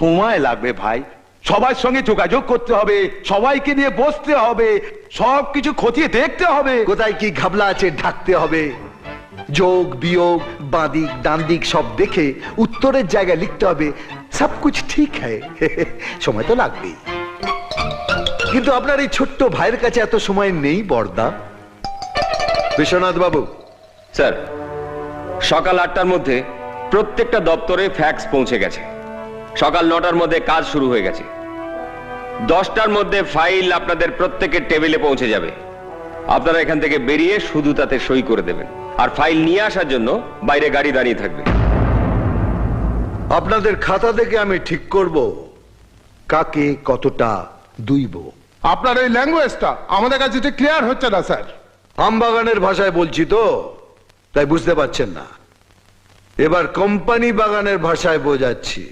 সময় লাগবে ভাই, সবার সঙ্গে যোগাযোগ করতে হবে, সবাইকে নিয়ে বসতে হবে, সবকিছু খতিয়ে দেখতে হবে। কোথায় কি ঘাবলা আছে ঢাকতে হবে, যোগ বিয়োগ বাঁদিক ডানদিক সব দেখে উত্তরের জায়গায় লিখতে হবে। সব কুছ ঠিক হ্যায় সময় তো লাগবেই, কিন্তু আপনার এই ছোট্ট ভাইয়ের কাছে এত সময় নেই বর্দা। বিশ্বনাথ বাবু। স্যার, সকাল 8টার মধ্যে প্রত্যেকটা দপ্তরে ফ্যাক্স পৌঁছে গেছে। সকাল 9টার মধ্যে কাজ শুরু হয়ে গেছে। 10টার মধ্যে ফাইল আপনাদের প্রত্যেকের টেবিলে পৌঁছে যাবে। আপনারা এখান থেকে বেরিয়ে শুধু তাতে সই করে দেবেন, আর ফাইল নিয়ে আসার জন্য বাইরে গাড়ি দাঁড়িয়ে থাকবে। আপনাদের খাতা থেকে আমি ঠিক করব কাকে কতটা দুইব। আপনার এই ল্যাঙ্গুয়েজটা আমাদের কাছে ঠিক ক্লিয়ার হচ্ছে না স্যার। আমবাগানের ভাষায় বলছি তো, তাই বুঝতে পারছেন না। এবার কোম্পানি বাগানের ভাষায় বোঝাচ্ছি।